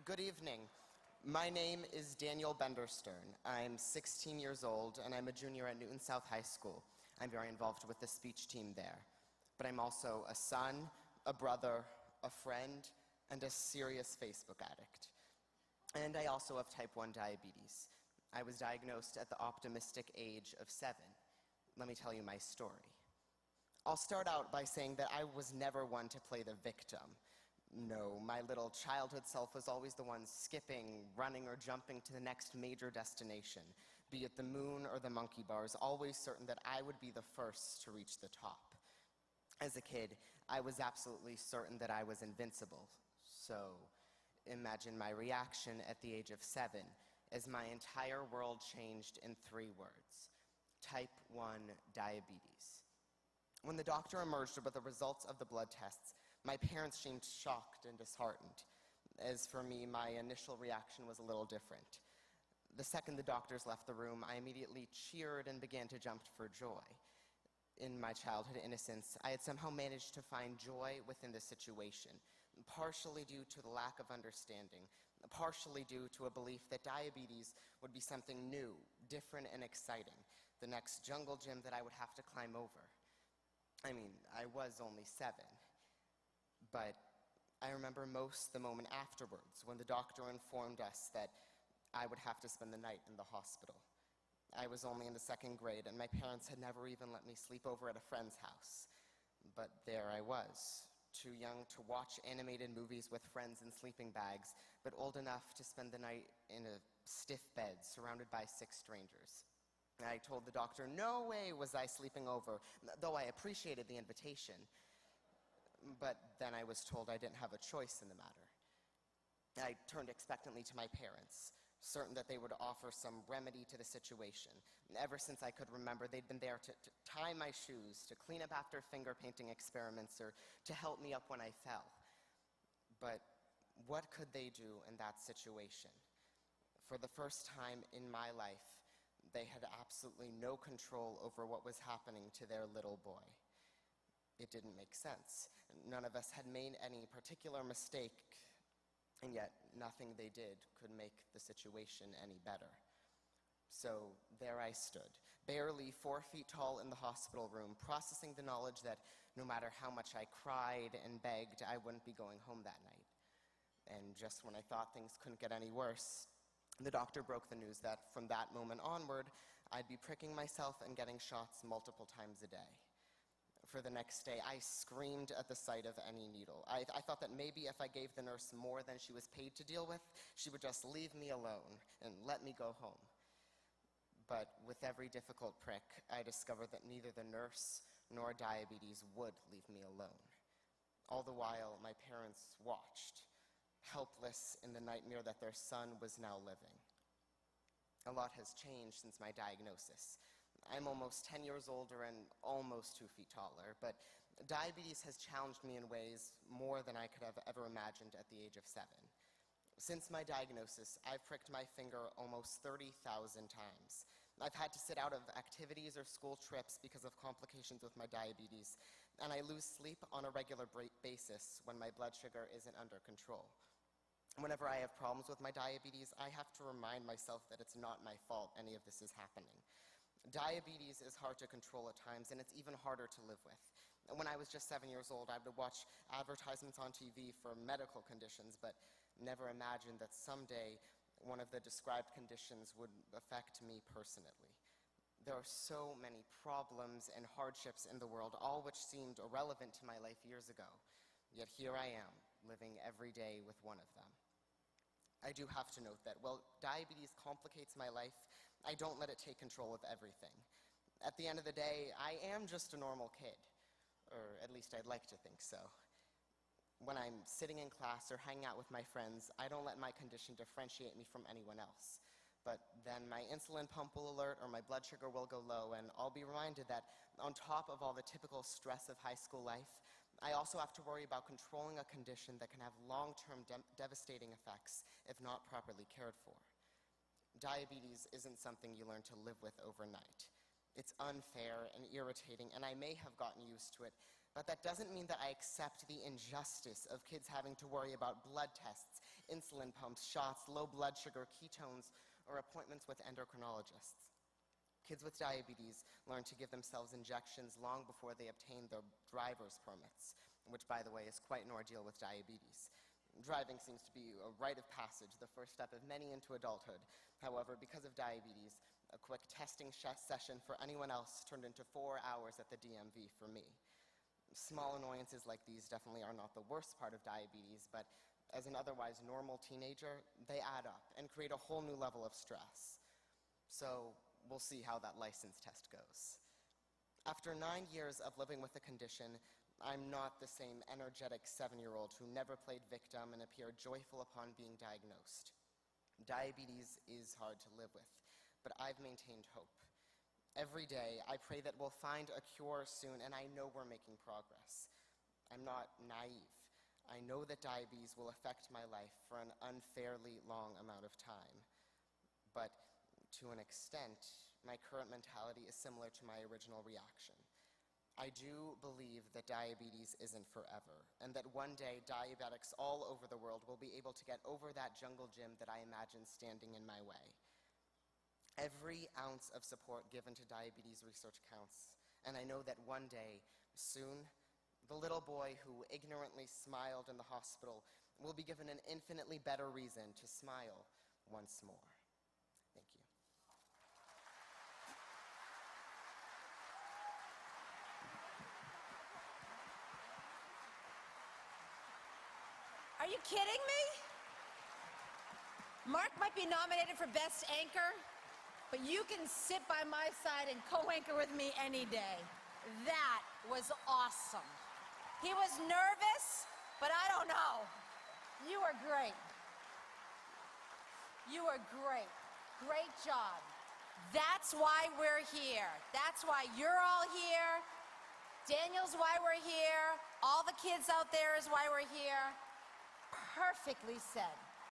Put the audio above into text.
Good evening. My name is Daniel Benderstern. I'm 16 years old, and I'm a junior at Newton South High School. I'm very involved with the speech team there. But I'm also a son, a brother, a friend, and a serious Facebook addict. And I also have type 1 diabetes. I was diagnosed at the optimistic age of 7. Let me tell you my story. I'll start out by saying that I was never one to play the victim. No, my little childhood self was always the one skipping, running, or jumping to the next major destination, be it the moon or the monkey bars, always certain that I would be the first to reach the top. As a kid, I was absolutely certain that I was invincible. So, imagine my reaction at the age of 7 as my entire world changed in 3 words: type 1 diabetes. When the doctor emerged with the results of the blood tests, my parents seemed shocked and disheartened. As for me, my initial reaction was a little different. The second the doctors left the room, I immediately cheered and began to jump for joy. In my childhood innocence, I had somehow managed to find joy within the situation, partially due to the lack of understanding, partially due to a belief that diabetes would be something new, different, and exciting, the next jungle gym that I would have to climb over. I mean, I was only 7, but I remember most the moment afterwards when the doctor informed us that I would have to spend the night in the hospital. I was only in the 2nd grade, and my parents had never even let me sleep over at a friend's house. But there I was, too young to watch animated movies with friends in sleeping bags, but old enough to spend the night in a stiff bed surrounded by 6 strangers. I told the doctor no way was I sleeping over, though I appreciated the invitation. But then I was told I didn't have a choice in the matter. I turned expectantly to my parents, certain that they would offer some remedy to the situation. Ever since I could remember, they'd been there to tie my shoes, to clean up after finger painting experiments, or to help me up when I fell. But what could they do in that situation? For the first time in my life, they had absolutely no control over what was happening to their little boy. It didn't make sense. None of us had made any particular mistake, and yet nothing they did could make the situation any better. So there I stood, barely 4 feet tall in the hospital room, processing the knowledge that no matter how much I cried and begged, I wouldn't be going home that night. And just when I thought things couldn't get any worse, the doctor broke the news that from that moment onward, I'd be pricking myself and getting shots multiple times a day. For the next day, I screamed at the sight of any needle. I thought that maybe if I gave the nurse more than she was paid to deal with, she would just leave me alone and let me go home. But with every difficult prick, I discovered that neither the nurse nor diabetes would leave me alone. All the while, my parents watched, helpless in the nightmare that their son was now living. A lot has changed since my diagnosis. I'm almost 10 years older and almost 2 feet taller, but diabetes has challenged me in ways more than I could have ever imagined at the age of 7. Since my diagnosis, I've pricked my finger almost 30,000 times. I've had to sit out of activities or school trips because of complications with my diabetes, and I lose sleep on a regular basis when my blood sugar isn't under control. Whenever I have problems with my diabetes, I have to remind myself that it's not my fault any of this is happening. Diabetes is hard to control at times, and it's even harder to live with. When I was just 7 years old, I would watch advertisements on TV for medical conditions, but never imagined that someday one of the described conditions would affect me personally. There are so many problems and hardships in the world, all which seemed irrelevant to my life years ago. Yet here I am, living every day with one of them. I do have to note that while diabetes complicates my life, I don't let it take control of everything. At the end of the day, I am just a normal kid, or at least I'd like to think so. When I'm sitting in class or hanging out with my friends, I don't let my condition differentiate me from anyone else. But then my insulin pump will alert or my blood sugar will go low, and I'll be reminded that on top of all the typical stress of high school life, I also have to worry about controlling a condition that can have long-term devastating effects if not properly cared for. Diabetes isn't something you learn to live with overnight. It's unfair and irritating, and I may have gotten used to it, but that doesn't mean that I accept the injustice of kids having to worry about blood tests insulin pumps, shots, low blood sugar, ketones, or appointments with endocrinologists. Kids with diabetes learn to give themselves injections long before they obtain their driver's permits, which, by the way, is quite an ordeal with diabetes. Driving seems to be a rite of passage, the first step of many into adulthood. However, because of diabetes, a quick testing session for anyone else turned into 4 hours at the DMV for me. Small annoyances like these definitely are not the worst part of diabetes, but as an otherwise normal teenager, they add up and create a whole new level of stress. So we'll see how that license test goes. After 9 years of living with the condition, I'm not the same energetic 7-year-old who never played victim and appeared joyful upon being diagnosed. Diabetes is hard to live with, but I've maintained hope. Every day, I pray that we'll find a cure soon, and I know we're making progress. I'm not naive. I know that diabetes will affect my life for an unfairly long amount of time. But to an extent, my current mentality is similar to my original reaction. I do believe that diabetes isn't forever, and that one day diabetics all over the world will be able to get over that jungle gym that I imagine standing in my way. Every ounce of support given to diabetes research counts, and I know that one day, soon, the little boy who ignorantly smiled in the hospital will be given an infinitely better reason to smile once more. Thank you. Are you kidding me? Mark might be nominated for Best Anchor, but you can sit by my side and co-anchor with me any day. That was awesome. He was nervous, but I don't know. You were great. You were great. Great job. That's why we're here. That's why you're all here. Daniel's why we're here. All the kids out there is why we're here. Perfectly said.